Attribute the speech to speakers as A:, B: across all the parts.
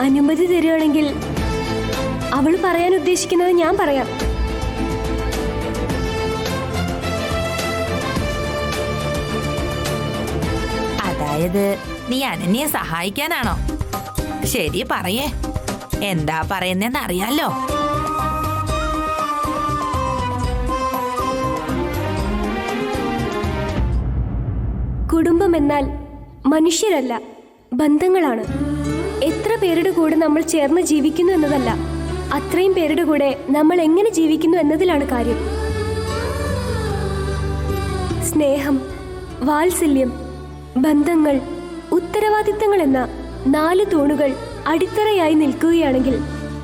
A: അനുമതി തരുകയാണെങ്കിൽ അവൾ പറയാൻ ഉദ്ദേശിക്കുന്നത് ഞാൻ പറയാം.
B: അതായത് നീ അനന്യയെ സഹായിക്കാനാണോ? ശരി, പറയേ, എന്താ പറയുന്നതെന്ന് അറിയാലോ.
A: കുടുംബം എന്നാൽ മനുഷ്യരല്ല, ബന്ധങ്ങളാണ്. എത്ര പേരുടെ കൂടെ നമ്മൾ ചേർന്ന് ജീവിക്കുന്നു എന്നതല്ല, അത്രയും പേരുടെ കൂടെ നമ്മൾ എങ്ങനെ ജീവിക്കുന്നു എന്നതിലാണ് കാര്യം. സ്നേഹം, വാത്സല്യം, ബന്ധങ്ങൾ, ഉത്തരവാദിത്തങ്ങൾ എന്ന 4 തൂണുകൾ അടിത്തറയായി നിൽക്കുകയാണെങ്കിൽ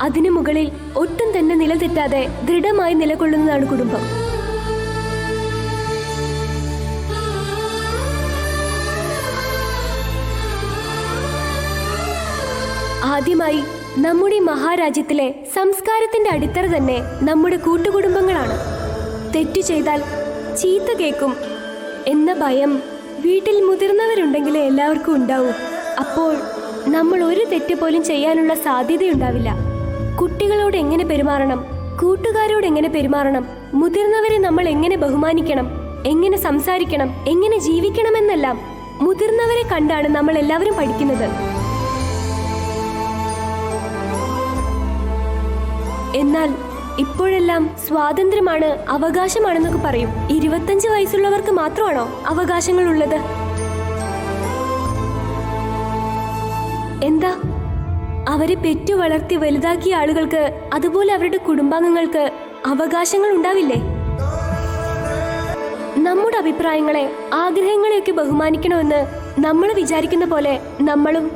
A: അതിനു മുകളിൽ ഒട്ടും തന്നെ നിലതെറ്റാതെ ദൃഢമായി നിലകൊള്ളുന്നതാണ് കുടുംബം. ആദ്യമായി നമ്മുടെ മഹാരാജ്യത്തിലെ സംസ്കാരത്തിന്റെ അടിത്തറ തന്നെ നമ്മുടെ കൂട്ടുകുടുംബങ്ങളാണ്. തെറ്റു ചെയ്താൽ ചീത്ത കേൾക്കും എന്ന ഭയം വീട്ടിൽ മുതിർന്നവരുണ്ടെങ്കിലേ എല്ലാവർക്കും ഉണ്ടാവും. അപ്പോൾ നമ്മൾ ഒരു തെറ്റ് പോലും ചെയ്യാനുള്ള സാധ്യതയുണ്ടാവില്ല. കുട്ടികളോട് എങ്ങനെ പെരുമാറണം, കൂട്ടുകാരോട് എങ്ങനെ പെരുമാറണം, മുതിർന്നവരെ നമ്മൾ എങ്ങനെ ബഹുമാനിക്കണം, എങ്ങനെ സംസാരിക്കണം, എങ്ങനെ ജീവിക്കണമെന്നെല്ലാം മുതിർന്നവരെ കണ്ടാണ് നമ്മൾ എല്ലാവരും പഠിക്കുന്നത്. എന്നാൽ ഇപ്പോഴെല്ലാം സ്വാതന്ത്ര്യമാണ്, അവകാശമാണെന്നൊക്കെ പറയും. 25 വയസ്സുള്ളവർക്ക് മാത്രമാണോ അവകാശങ്ങൾ ഉള്ളത്? എന്താ, അവരെ പെറ്റു വളർത്തി വലുതാക്കിയ ആളുകൾക്ക് അതുപോലെ അവരുടെ കുടുംബാംഗങ്ങൾക്ക് അവകാശങ്ങൾ ഉണ്ടാവില്ലേ? നമ്മുടെ അഭിപ്രായങ്ങളെ, ആഗ്രഹങ്ങളെയൊക്കെ ബഹുമാനിക്കണമെന്ന് നമ്മൾ വിചാരിക്കുന്ന പോലെ നമ്മളും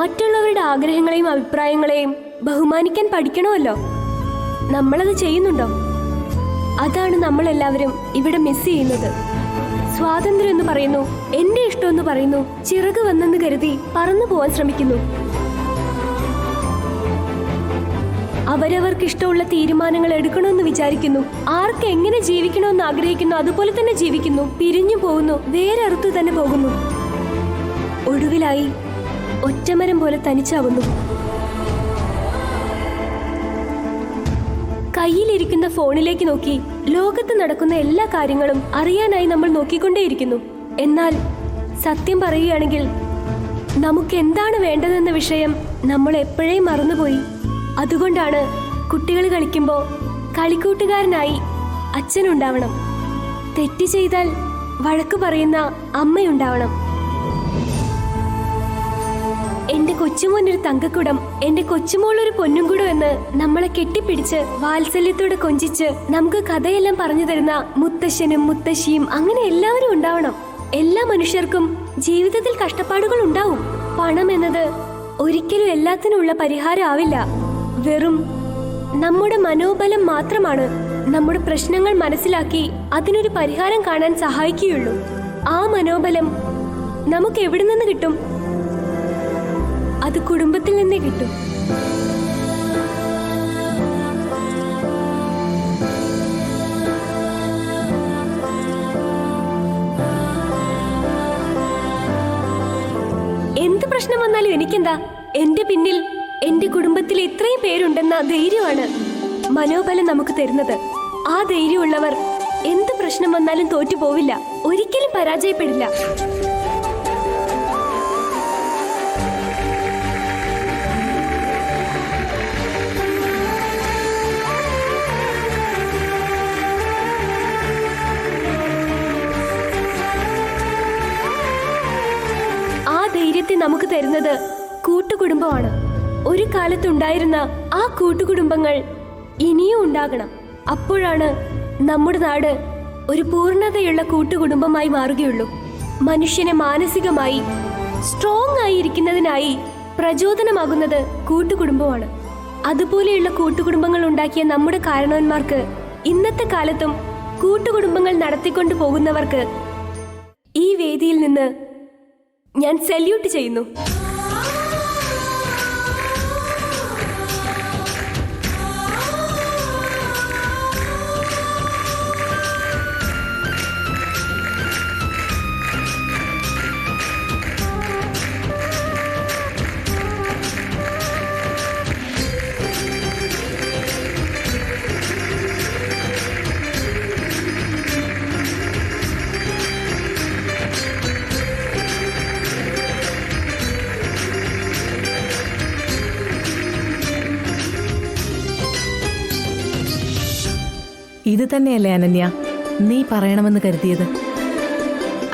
A: മറ്റുള്ളവരുടെ ആഗ്രഹങ്ങളെയും അഭിപ്രായങ്ങളെയും ബഹുമാനിക്കാൻ പഠിക്കണമല്ലോ. നമ്മളത് ചെയ്യുന്നുണ്ടോ? അതാണ് നമ്മളെല്ലാവരും ഇവിടെ മിസ് ചെയ്യുന്നത്. സ്വാതന്ത്ര്യം എന്ന് പറയുന്നു, എന്റെ ഇഷ്ടമെന്ന് പറയുന്നു, ചിറക് വന്നെന്ന് കരുതി പറന്നു പോവാൻ ശ്രമിക്കുന്നു. അവരവർക്ക് ഇഷ്ടമുള്ള തീരുമാനങ്ങൾ എടുക്കണമെന്ന് വിചാരിക്കുന്നു. ആർക്ക് എങ്ങനെ ജീവിക്കണമെന്ന് ആഗ്രഹിക്കുന്നു അതുപോലെ തന്നെ ജീവിക്കുന്നു. പിരിഞ്ഞു പോകുന്നു, വേറെ അറുത്തു തന്നെ പോകുന്നു. ഒടുവിലായി ഒറ്റമരം പോലെ തനിച്ചാവുന്നു. കയ്യിലിരിക്കുന്ന ഫോണിലേക്ക് നോക്കി ലോകത്ത് നടക്കുന്ന എല്ലാ കാര്യങ്ങളും അറിയാനായി നമ്മൾ നോക്കിക്കൊണ്ടേയിരിക്കുന്നു. എന്നാൽ സത്യം പറയുകയാണെങ്കിൽ നമുക്ക് എന്താണ് വേണ്ടതെന്ന വിഷയം നമ്മൾ എപ്പോഴേ മറന്നുപോയി. അതുകൊണ്ടാണ് കുട്ടികൾ കളിക്കുമ്പോൾ കളിക്കൂട്ടുകാരനായി അച്ഛനുണ്ടാവണം, തെറ്റ് ചെയ്താൽ വഴക്ക് പറയുന്ന അമ്മയുണ്ടാവണം. എന്റെ കൊച്ചുമോനൊരു തങ്കക്കുടം, എന്റെ കൊച്ചുമോളൊരു പൊന്നുംകുടം എന്ന് നമ്മളെ കെട്ടിപ്പിടിച്ച് വാത്സല്യത്തോടെ കൊഞ്ചിച്ച് നമുക്ക് കഥയെല്ലാം പറഞ്ഞു തരുന്ന മുത്തശ്ശനും മുത്തശ്ശിയും അങ്ങനെ എല്ലാവരും ഉണ്ടാവണം. എല്ലാ മനുഷ്യർക്കും ജീവിതത്തിൽ കഷ്ടപ്പാടുകൾ ഉണ്ടാവും. പണം എന്നത് ഒരിക്കലും എല്ലാത്തിനുള്ള പരിഹാരം ആവില്ല. വെറും നമ്മുടെ മനോബലം മാത്രമാണ് നമ്മുടെ പ്രശ്നങ്ങൾ മനസ്സിലാക്കി അതിനൊരു പരിഹാരം കാണാൻ സഹായിക്കുകയുള്ളൂ. ആ മനോബലം നമുക്ക് എവിടെ നിന്ന് കിട്ടും? അത് കുടുംബത്തിൽ നിന്നേ കിട്ടും. എന്ത് പ്രശ്നം വന്നാലും എനിക്കെന്താ, എന്റെ പിന്നിൽ എന്റെ കുടുംബത്തിൽ ഇത്രയും പേരുണ്ടെന്ന ധൈര്യമാണ് മനോബലം നമുക്ക് തരുന്നത്. ആ ധൈര്യമുള്ളവർ എന്ത് പ്രശ്നം വന്നാലും തോറ്റു പോവില്ല, ഒരിക്കലും പരാജയപ്പെടില്ല. നമുക്ക് തരുന്നത് കൂട്ടുകുടുംബമാണ്. ഒരു കാലത്തുണ്ടായിരുന്ന ആ കൂട്ടുകുടുംബങ്ങൾ ഇനിയും ഉണ്ടാകണം. അപ്പോഴാണ് നമ്മുടെ നാട് ഒരു പൂർണ്ണതയുള്ള കൂട്ടുകുടുംബമായി മാറുകയുള്ളൂ. മനുഷ്യനെ മാനസികമായി സ്ട്രോങ് ആയിരിക്കുന്നതിനായി പ്രചോദനമാകുന്നത് കൂട്ടുകുടുംബമാണ്. അതുപോലെയുള്ള കൂട്ടുകുടുംബങ്ങൾ ഉണ്ടാക്കിയ നമ്മുടെ കാരണവന്മാർക്ക്, ഇന്നത്തെ കാലത്തും കൂട്ടുകുടുംബങ്ങൾ നടത്തിക്കൊണ്ടു പോകുന്നവർക്ക് ഈ വേദിയിൽ നിന്ന് ഞാൻ സല്യൂട്ട് ചെയ്യുന്നു.
C: ഇത് തന്നെയല്ലേ അനന്യ നീ പറയണമെന്ന് കരുതിയത്?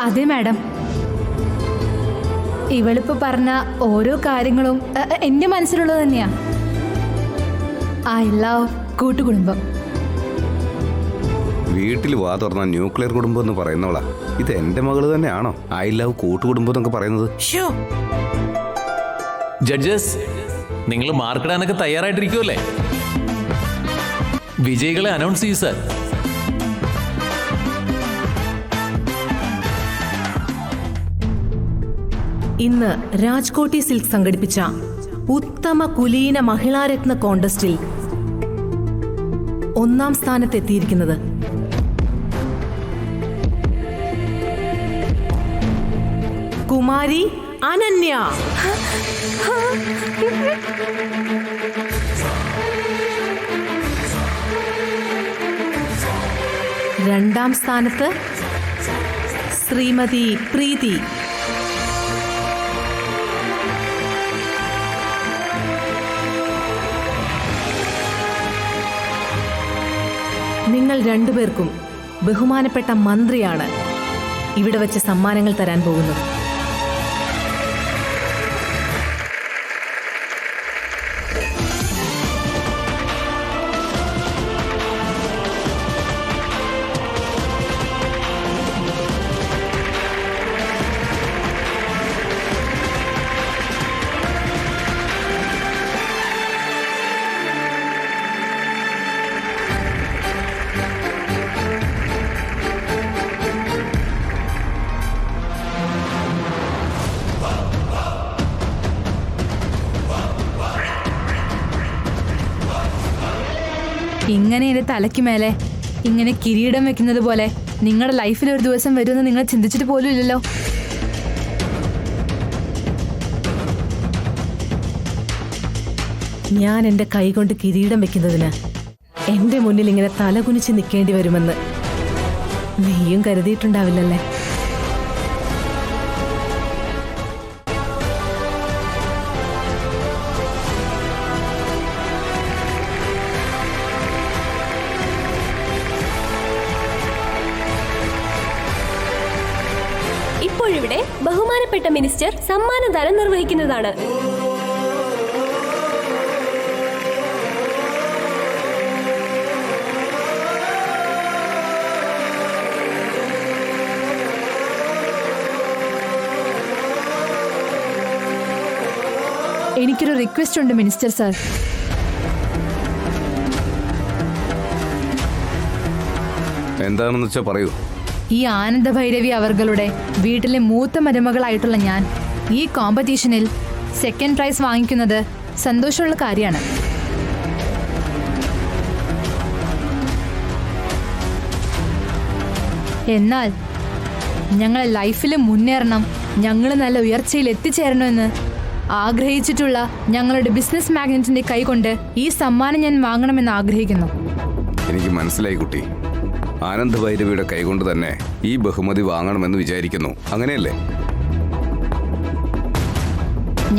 D: അതെ മാഡം, ഇവളിപ്പോ പറഞ്ഞ ഓരോ കാര്യങ്ങളും എന്റെ മനസ്സിലുള്ളത് തന്നെയാ. ഐ ലവ് കൂട്ടുകുടുംബം.
E: വീട്ടിൽ വാ തുറന്ന ന്യൂക്ലിയർ കുടുംബം എന്ന് പറയുന്നവളാ. ഇത് എന്റെ മകള് തന്നെയാണോ ഐ ലവ് കൂട്ടുകുടുംബം എന്നൊക്കെ പറയുന്നത്?
F: ജഡ്ജസ്, നിങ്ങൾ മാർക്കിടാനൊക്കെ തയ്യാറായിട്ടിരിക്കുമല്ലേ? വിജയികളെ അനൗൺസ് ചെയ്യൂ സർ.
C: ഇന്ന് രാജ്കോട്ടി സിൽക്ക് സംഘടിപ്പിച്ച ഉത്തമ കുലീന മഹിളാരത്ന കോൺടെസ്റ്റിൽ 1ാം സ്ഥാനത്തെത്തിയിരിക്കുന്നത് കുമാരി അനന്യ. രണ്ടാം സ്ഥാനത്ത് ശ്രീമതി പ്രീതി. നിങ്ങൾ രണ്ടുപേർക്കും ബഹുമാനപ്പെട്ട മന്ത്രിയാണ് ഇവിടെ വെച്ച് സമ്മാനങ്ങൾ തരാൻ പോകുന്നത്.
D: ഇങ്ങനെ എന്റെ തലയ്ക്ക് മേലെ ഇങ്ങനെ കിരീടം വെക്കുന്നത് പോലെ നിങ്ങളുടെ ലൈഫിൽ ഒരു ദിവസം വരുമെന്ന് നിങ്ങൾ ചിന്തിച്ചിട്ട് പോലും ഇല്ലല്ലോ.
C: ഞാൻ എന്റെ കൈകൊണ്ട് കിരീടം വെക്കുന്നതിന് എന്റെ മുന്നിൽ ഇങ്ങനെ തലകുനിച്ച് നിൽക്കേണ്ടി വരുമെന്ന് നീയും കരുതിയിട്ടുണ്ടാവില്ലല്ലേ?
A: ഇപ്പോഴിവിടെ ബഹുമാനപ്പെട്ട മിനിസ്റ്റർ സമ്മാനദാനം നിർവഹിക്കുന്നതാണ്.
D: എനിക്കൊരു റിക്വസ്റ്റ് ഉണ്ട് മിനിസ്റ്റർ സാർ.
E: എന്താണെന്ന് വെച്ചാ പറയൂ.
D: ഈ ആനന്ദ ഭൈരവി അവർകളുടെ വീട്ടിലെ മൂത്ത മരുമകളായിട്ടുള്ള ഞാൻ ഈ കോമ്പറ്റീഷനിൽ 2nd പ്രൈസ് വാങ്ങിക്കുന്നത് സന്തോഷമുള്ള കാര്യമാണ്. എന്നാൽ ഞങ്ങളെ ലൈഫിൽ മുന്നേറണം, ഞങ്ങൾ നല്ല ഉയർച്ചയിൽ എത്തിച്ചേരണമെന്ന് ആഗ്രഹിച്ചിട്ടുള്ള ഞങ്ങളുടെ ബിസിനസ് മാഗ്നറ്റിന്റെ കൈകൊണ്ട് ഈ സമ്മാനം ഞാൻ വാങ്ങണമെന്ന് ആഗ്രഹിക്കുന്നു.
E: എനിക്ക് മനസ്സിലായി കുട്ടി. ആനന്ദ ഭൈരവിയുടെ കൈകൊണ്ട് തന്നെ ഈ ബഹുമതി വാങ്ങണമെന്ന് വിചാരിക്കുന്നു, അങ്ങനെയല്ലേ?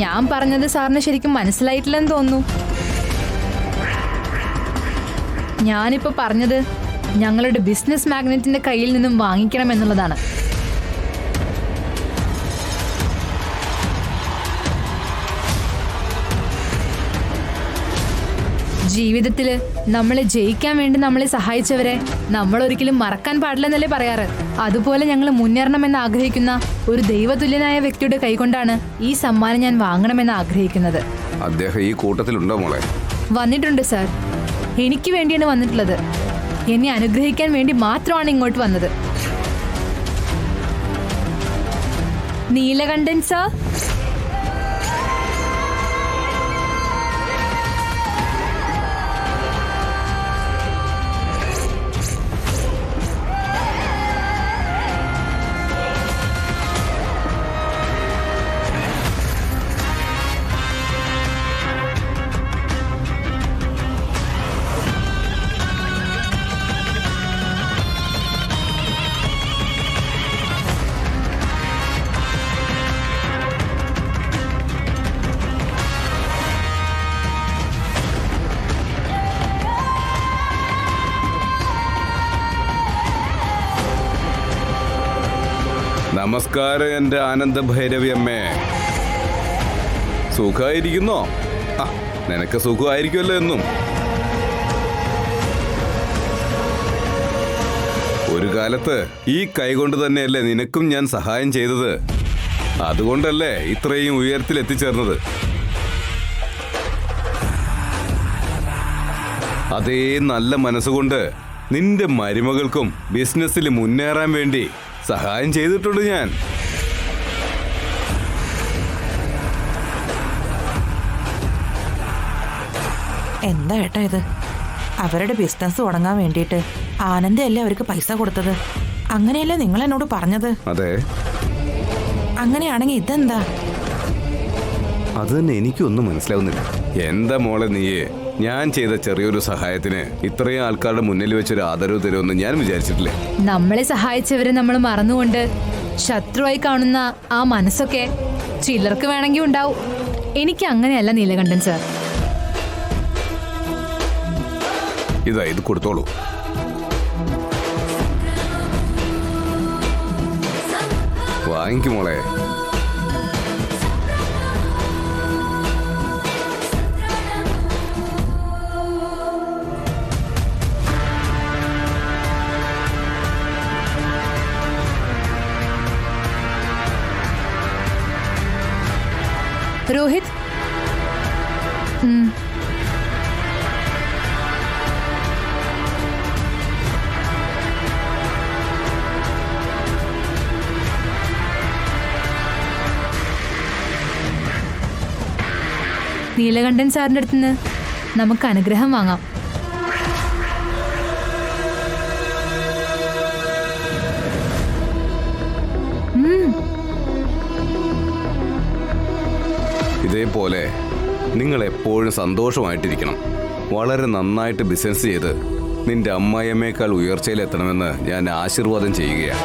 D: ഞാൻ പറഞ്ഞത് സാറിന് ശരിക്കും മനസ്സിലായിട്ടില്ലെന്ന് തോന്നുന്നു. ഞാനിപ്പോ പറഞ്ഞത് ഞങ്ങളുടെ ബിസിനസ് മാഗ്നറ്റിന്റെ കയ്യിൽ നിന്നും വാങ്ങിക്കണം എന്നുള്ളതാണ്. ജീവിതത്തില് നമ്മളെ ജയിക്കാൻ വേണ്ടി നമ്മളെ സഹായിച്ചവരെ നമ്മൾ ഒരിക്കലും മറക്കാൻ പാടില്ലെന്നല്ലേ പറയാറ്. അതുപോലെ ഞങ്ങൾ മുന്നേറണമെന്ന് ആഗ്രഹിക്കുന്ന ഒരു ദൈവതുല്യനായ വ്യക്തിയുടെ കൈകൊണ്ടാണ് ഈ സമ്മാനം ഞാൻ വാങ്ങണമെന്ന് ആഗ്രഹിക്കുന്നത്.
E: അദ്ദേഹം ഈ കൂട്ടത്തിലുണ്ടോ മോളെ?
D: വന്നിട്ടുണ്ട് സാർ. എനിക്ക് വേണ്ടിയാണ് വന്നിട്ടുള്ളത്. എന്നെ അനുഗ്രഹിക്കാൻ വേണ്ടി മാത്രമാണ് ഇങ്ങോട്ട് വന്നത്. നീലകണ്ഠൻ സാർ.
E: നമസ്കാരം എന്റെ ആനന്ദ ഭൈരവി അമ്മേ. സുഖമായിരിക്കുന്നോ? നിനക്ക് സുഖമായിരിക്കുമല്ലോ എന്നും. ഒരു കാലത്ത് ഈ കൈകൊണ്ട് തന്നെയല്ലേ നിനക്കും ഞാൻ സഹായം ചെയ്തത്. അതുകൊണ്ടല്ലേ ഇത്രയും ഉയരത്തിൽ എത്തിച്ചേർന്നത്. അതേ നല്ല മനസ്സുകൊണ്ട് നിന്റെ മരുമകൾക്കും ബിസിനസ്സിൽ മുന്നേറാൻ വേണ്ടി സഹായം ചെയ്തിട്ടുണ്ട് ഞാൻ.
B: എന്താ ഏട്ടാ ഇത്? അവരുടെ ബിസിനസ് തുടങ്ങാൻ വേണ്ടിയിട്ട് ആനന്ദയല്ലേ അവർക്ക് പൈസ കൊടുത്തത്? അങ്ങനെയല്ലേ നിങ്ങൾ എന്നോട് പറഞ്ഞത്?
E: അതെ.
B: അങ്ങനെയാണെങ്കിൽ ഇതെന്താ?
E: അത് തന്നെ എനിക്കൊന്നും മനസ്സിലാവുന്നില്ല. എന്താ മോളെ നീയെ, ഞാൻ ചെയ്ത ചെറിയൊരു സഹായത്തിന് ഇത്രയും ആൾക്കാരുടെ മുന്നിൽ വെച്ചൊരു ആദരവ് തരുമെന്ന് ഞാൻ വിചാരിച്ചിട്ടില്ലേ.
D: നമ്മളെ സഹായിച്ചവരെ നമ്മൾ മറന്നുകൊണ്ട് ശത്രുവായി കാണുന്ന ആ മനസ്സൊക്കെ ചിലർക്ക് വേണമെങ്കിൽ ഉണ്ടാവും. എനിക്ക് അങ്ങനെയല്ല നീലകണ്ഠൻ സാർ.
E: ഇത് കൊടുത്തോളൂ. വാങ്ങിക്കും മോളെ.
D: രോഹിത്, നീലകണ്ഠൻ സാറിന്റെ അടുത്തുനിന്ന് നമുക്ക് അനുഗ്രഹം വാങ്ങാം.
E: ഇതേപോലെ നിങ്ങൾ എപ്പോഴും സന്തോഷമായിട്ടിരിക്കണം. വളരെ നന്നായിട്ട് ബിസിനസ് ചെയ്ത് നിന്റെ അമ്മായിയമ്മയേക്കാൾ ഉയർച്ചയിലെത്തണമെന്ന് ഞാൻ ആശീർവാദം ചെയ്യുകയാണ്.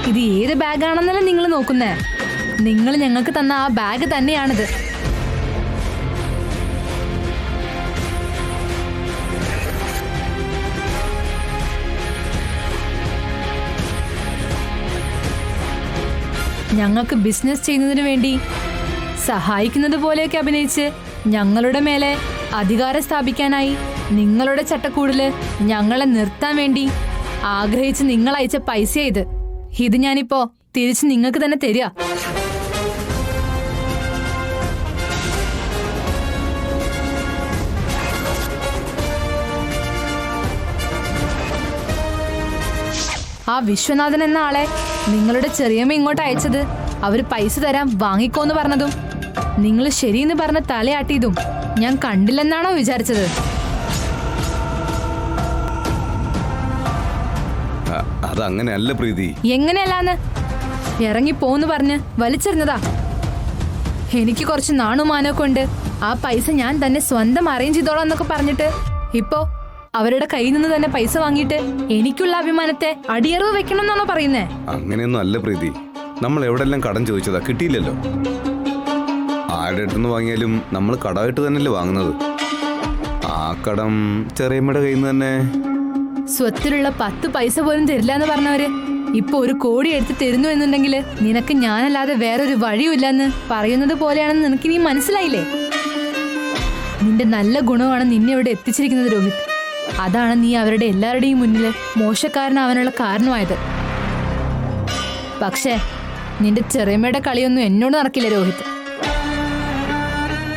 D: ഇത് ഏത് ബാഗാണെന്നല്ലേ നിങ്ങൾ നോക്കുന്നേ? നിങ്ങൾ ഞങ്ങൾക്ക് തന്ന ആ ബാഗ് തന്നെയാണിത്. ഞങ്ങൾക്ക് ബിസിനസ് ചെയ്യുന്നതിന് വേണ്ടി സഹായിക്കുന്നത് പോലെയൊക്കെ അഭിനയിച്ച് ഞങ്ങളുടെ മേലെ അധികാരം സ്ഥാപിക്കാനായി നിങ്ങളുടെ ചട്ടക്കൂടില് ഞങ്ങളെ നിർത്താൻ വേണ്ടി ആഗ്രഹിച്ച് നിങ്ങൾ അയച്ച പൈസ ഇത് ഞാനിപ്പോ തിരിച്ച് നിങ്ങൾക്ക് തന്നെ തരിക. ആ വിശ്വനാഥൻ എന്ന ആളെ നിങ്ങളുടെ ചെറിയമ്മ ഇങ്ങോട്ട് അയച്ചത് അവര് പൈസ തരാൻ വാങ്ങിക്കോന്ന് പറഞ്ഞതും നിങ്ങൾ ശരിയെന്ന് പറഞ്ഞ തലയാട്ടിയതും ഞാൻ കണ്ടില്ലെന്നാണോ വിചാരിച്ചത്?
E: അതങ്ങനെയല്ല പ്രീതി.
D: എങ്ങനെയല്ലാന്ന്? ഇറങ്ങിപ്പോന്ന് പറഞ്ഞ് വലിച്ചെറിഞ്ഞതാ. എനിക്ക് കുറച്ച് നാണുമാനൊക്കെ ഉണ്ട്. ആ പൈസ ഞാൻ തന്നെ സ്വന്തം അറേഞ്ച് ചെയ്തോളാം എന്നൊക്കെ പറഞ്ഞിട്ട് ഇപ്പോ അവരുടെ കയ്യിൽ നിന്ന് തന്നെ പൈസ വാങ്ങിയിട്ട് എനിക്കുള്ള അഭിമാനത്തെ അടിയറവ് വെക്കണം എന്നാണോ പറയുന്നേ?
E: അങ്ങനെയൊന്നും അല്ല പ്രീതി. നമ്മൾ എവിടെല്ലാം കടം ചോദിച്ചതാ, കിട്ടിയില്ലല്ലോ. ആരുടെ അടുത്തുനിന്ന് വാങ്ങിയാലും നമ്മൾ കടമായിട്ട് തന്നെയല്ലേ വാങ്ങുന്നത്. ആ കടം ചെറിയമ്മയുടെ കയ്യിൽ നിന്ന് തന്നെ.
D: സ്വത്തിലുള്ള 10 പൈസ പോലും തരില്ല എന്ന് പറഞ്ഞവര് ഇപ്പൊ 1 കോടി എടുത്ത് തരുന്നു എന്നുണ്ടെങ്കിൽ നിനക്ക് ഞാനല്ലാതെ വേറൊരു വഴിയുമില്ലെന്ന് പറയുന്നത് പോലെയാണെന്ന് നിനക്ക് നീ മനസ്സിലായില്ലേ? നിന്റെ നല്ല ഗുണമാണ് നിന്നെ ഇവിടെ എത്തിച്ചിരിക്കുന്നത് രോഹിത്. അതാണ് നീ അവരുടെ എല്ലാവരുടെയും മുന്നിൽ മോശക്കാരനാവാനുള്ള കാരണമായത്. പക്ഷേ നിന്റെ ചെറിയമ്മയുടെ കളിയൊന്നും എന്നോട് നടക്കില്ല രോഹിത്.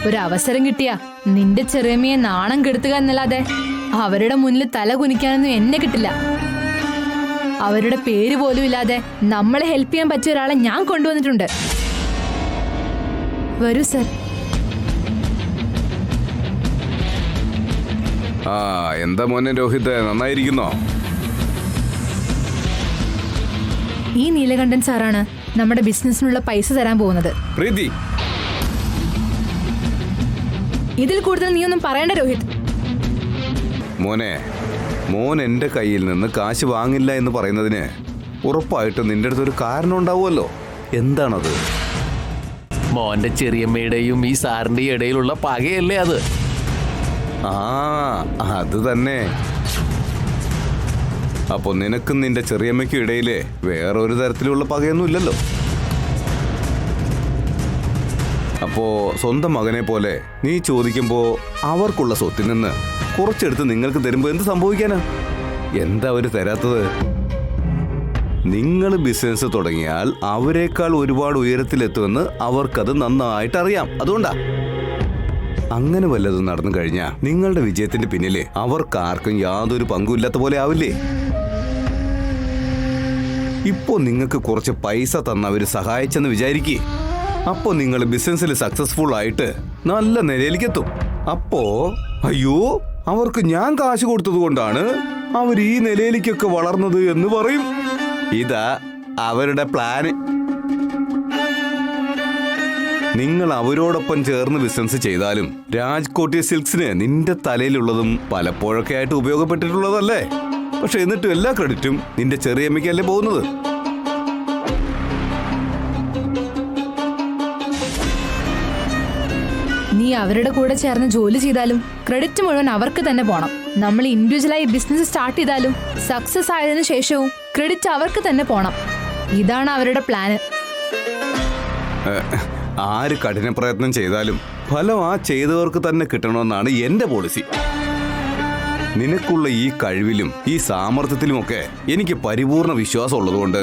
D: ഒരു അവസരം കിട്ടിയാ നിന്റെ ചെറിയമ്മയെ നാണം കെടുത്തുക എന്നല്ലാതെ അവരുടെ മുന്നിൽ തല കുനിക്കാനൊന്നും എന്നെ കിട്ടില്ല. അവരുടെ പേര് പോലും ഇല്ലാതെ നമ്മളെ ഹെൽപ്പ് ചെയ്യാൻ പറ്റിയ ഒരാളെ ഞാൻ കൊണ്ടുവന്നിട്ടുണ്ട്. വരൂ സർ.
E: ആ എന്താ മോനെ രോഹിത്, നന്നായിരിക്കുന്നോ?
D: ഈ നീലകണ്ഠൻ സാറാണ് നമ്മുടെ ബിസിനസ്സിനുള്ള പൈസ തരാൻ പോകുന്നത്.
E: പ്രീതി,
D: ഇതിൽ കൂടുതൽ നീ ഒന്നും പറയണ്ട രോഹിത്.
E: മോൻ എൻ്റെ കയ്യിൽ നിന്ന് കാശ് വാങ്ങില്ല എന്ന് പറയുന്നതിന് ഉറപ്പായിട്ടും നിന്റെ അടുത്തൊരു കാരണം ഉണ്ടാവുമല്ലോ. എന്താണത്?
F: മോന്റെ ചെറിയമ്മയുടെയും ഈ സാറിന്റെയും ഇടയിലുള്ള പകയല്ലേ അത്?
E: ആ അത് തന്നെ. അപ്പൊ നിനക്കും നിന്റെ ചെറിയമ്മയ്ക്കും ഇടയില് വേറൊരു തരത്തിലുള്ള പകയൊന്നും ഇല്ലല്ലോ. അപ്പോ സ്വന്തം മകനെ പോലെ നീ ചോദിക്കുമ്പോ അവർക്കുള്ള സ്വത്തിൽ നിന്ന് കുറച്ചെടുത്ത് നിങ്ങൾക്ക് തരുമ്പോ എന്ത് സംഭവിക്കാനാ? എന്താ അവര് തരാത്തത്? നിങ്ങൾ ബിസിനസ് തുടങ്ങിയാൽ അവരെക്കാൾ ഒരുപാട് ഉയരത്തിലെത്തുമെന്ന് അവർക്കത് നന്നായിട്ട് അറിയാം. അതുകൊണ്ടാ അങ്ങനെ വല്ലതും നടന്നു കഴിഞ്ഞാൽ നിങ്ങളുടെ വിജയത്തിന്റെ പിന്നില് അവർക്കാർക്കും യാതൊരു പങ്കുമില്ലാത്ത പോലെ ആവില്ലേ? ഇപ്പോ നിങ്ങൾക്ക് കുറച്ച് പൈസ തന്ന അവര് സഹായിച്ചെന്ന് വിചാരിക്കേ. അപ്പോ നിങ്ങൾ ബിസിനസ്സിൽ സക്സസ്ഫുൾ ആയിട്ട് നല്ല നിലയിലേക്ക് എത്തും. അപ്പോ അയ്യോ, അവർക്ക് ഞാൻ കാശ് കൊടുത്തത് കൊണ്ടാണ് അവർ ഈ നിലയിലേക്കൊക്കെ വളർന്നത് എന്ന് പറയും. ഇതാ അവരുടെ പ്ലാന്. നിങ്ങൾ അവരോടൊപ്പം ചേർന്ന് ബിസിനസ് ചെയ്താലും രാജ്കോട്ടി സിൽക്സിന് നിന്റെ തലയിലുള്ളതും പലപ്പോഴൊക്കെ ആയിട്ട് ഉപയോഗപ്പെട്ടിട്ടുള്ളതല്ലേ. പക്ഷെ എന്നിട്ടും എല്ലാ ക്രെഡിറ്റും നിന്റെ ചെറിയമ്മയ്ക്കല്ലേ പോകുന്നത്.
D: നീ അവരുടെ കൂടെ ചേർന്ന് ജോലി ചെയ്താലും ക്രെഡിറ്റ് മുഴുവൻ അവർക്ക് തന്നെ പോണം. നമ്മൾ ഇൻഡിവിജ്വലായി ബിസിനസ് സ്റ്റാർട്ട് ചെയ്താലും സക്സസ് ആയതിനു ശേഷവും ക്രെഡിറ്റ് അവർക്ക് തന്നെ പോണം. ഇതാണ് അവരുടെ പ്ലാന്.
E: ആര് കഠിന പ്രയത്നം ചെയ്താലും ഫലം ആ ചെയ്തവർക്ക് തന്നെ കിട്ടണമെന്നാണ് എന്റെ പോളിസി. നിനക്കുള്ള ഈ കഴിവിലും ഈ സാമർത്ഥ്യത്തിലുമൊക്കെ എനിക്ക് പരിപൂർണ വിശ്വാസം ഉള്ളതുകൊണ്ട്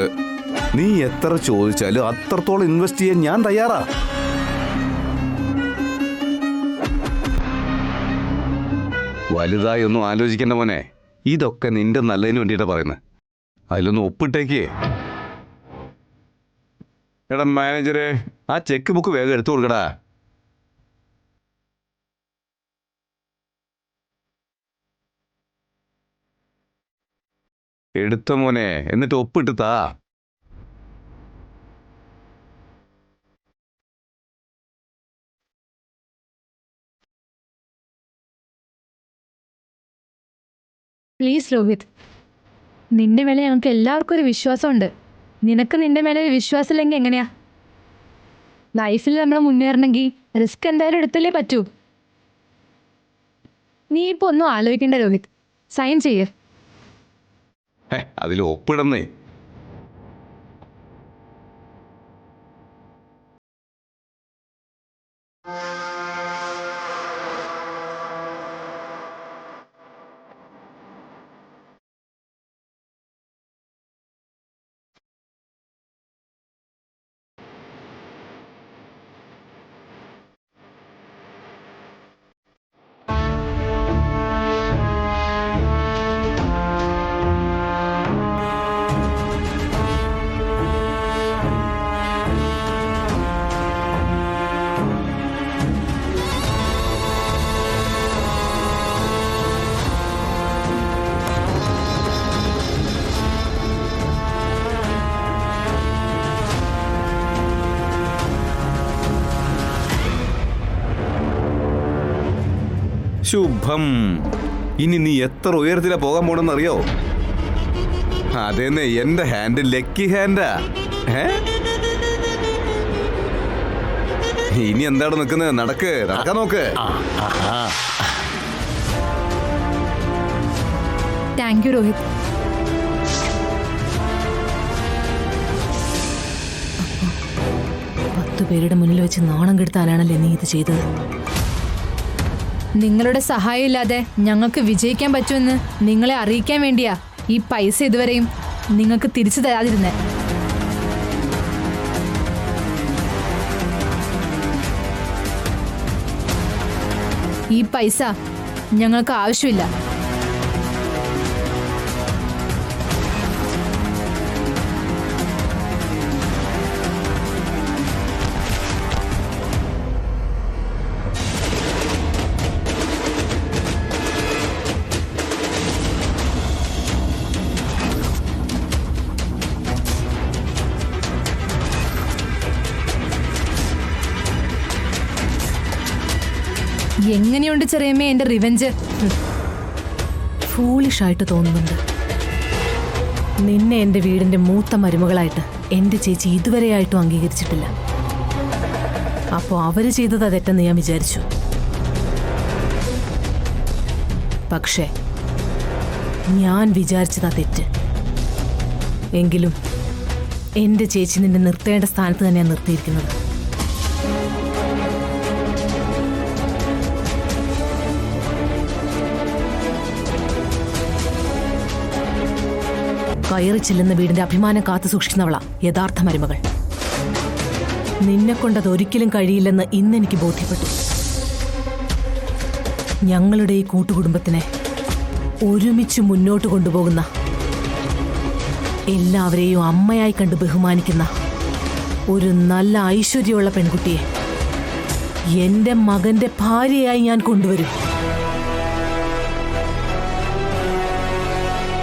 E: നീ എത്ര ചോദിച്ചാലും അത്രത്തോളം ഇൻവെസ്റ്റ് ചെയ്യാൻ ഞാൻ തയ്യാറാ. വലുതായി ഒന്നും ആലോചിക്കേണ്ട മോനെ, ഇതൊക്കെ നിന്റെ നല്ലതിന് വേണ്ടിയിട്ടാ പറയുന്നത്. അതിലൊന്ന് ഒപ്പിട്ടേക്കേ. എടാ മാനേജരെ, ആ ചെക്ക് ബുക്ക് വേഗം എടുത്തു കൊടുക്കടാ. എടുത്ത മോനെ, എന്നിട്ട് ഒപ്പിട്ട് താ.
D: പ്ലീസ് രോഹിത്, നിന്റെ മേലെ ഞങ്ങൾക്ക് എല്ലാവർക്കും ഒരു വിശ്വാസമുണ്ട്. നിനക്ക് നിന്റെ മേലെ ഒരു വിശ്വാസം ഇല്ലെങ്കിൽ എങ്ങനെയാ? ലൈഫിൽ നമ്മൾ മുന്നേറണമെങ്കിൽ റിസ്ക് എന്തായാലും എടുത്തല്ലേ പറ്റൂ. നീ ഇപ്പോൾ ഒന്നും ആലോചിക്കേണ്ട രോഹിത്, സൈൻ ചെയ്യേ.
E: അതിൽ ഒപ്പിടന്നേ. ശുഭം. ഇനി നീ എത്ര ഉയരത്തിലാ പോകാൻ പോണെന്ന് അറിയോ? അതേന്നെ, എന്റെ ഹാൻഡ് ലക്കി ഹാൻഡാ. ഇനി എന്താണ് നിൽക്കുന്നത്? നടക്കാൻ നോക്ക്.
D: Thank you Rohit.
C: പത്ത് പേരുടെ മുന്നിൽ വെച്ച് നാണം കെടുത്താനാണല്ലേ നീ ഇത് ചെയ്തത്?
D: നിങ്ങളുടെ സഹായം ഇല്ലാതെ ഞങ്ങൾക്ക് വിജയിക്കാൻ പറ്റുമെന്ന് നിങ്ങളെ അറിയിക്കാൻ വേണ്ടിയാ ഈ പൈസ ഇതുവരെയും നിങ്ങൾക്ക് തിരിച്ചു തരാതിരുന്നേ. ഈ പൈസ ഞങ്ങൾക്ക് ആവശ്യമില്ല. എങ്ങനെയുണ്ട് ചെറിയമ്മേ എന്റെ റിവെഞ്ച്?
C: ഫൂളിഷായിട്ട് തോന്നുന്നുണ്ട്. നിന്നെ എന്റെ വീടിന്റെ മൂത്ത മരുമകളായിട്ട് എന്റെ ചേച്ചി ഇതുവരെയായിട്ടും അംഗീകരിച്ചിട്ടില്ല. അപ്പോ അവര് ചെയ്തത് തെറ്റെന്ന് ഞാൻ വിചാരിച്ചു. പക്ഷേ ഞാൻ വിചാരിച്ചതാ തെറ്റ്. എങ്കിലും എന്റെ ചേച്ചി നിന്നെ നിർത്തേണ്ട സ്ഥാനത്ത് തന്നെയാണ് നിർത്തിയിരിക്കുന്നത്. കയറി ചെല്ലുന്ന വീടിന്റെ അഭിമാനം കാത്തു സൂക്ഷിക്കുന്നവളാ യഥാർത്ഥ മരുമകൾ. നിന്നെ കൊണ്ടത് ഒരിക്കലും കഴിയില്ലെന്ന് ഇന്നെനിക്ക് ബോധ്യപ്പെട്ടു. ഞങ്ങളുടെ ഈ കൂട്ടുകുടുംബത്തിനെ ഒരുമിച്ച് മുന്നോട്ട് കൊണ്ടുപോകുന്ന, എല്ലാവരെയും അമ്മയായി കണ്ട് ബഹുമാനിക്കുന്ന ഒരു നല്ല ഐശ്വര്യമുള്ള പെൺകുട്ടിയെ എന്റെ മകന്റെ ഭാര്യയായി ഞാൻ കൊണ്ടുവരും.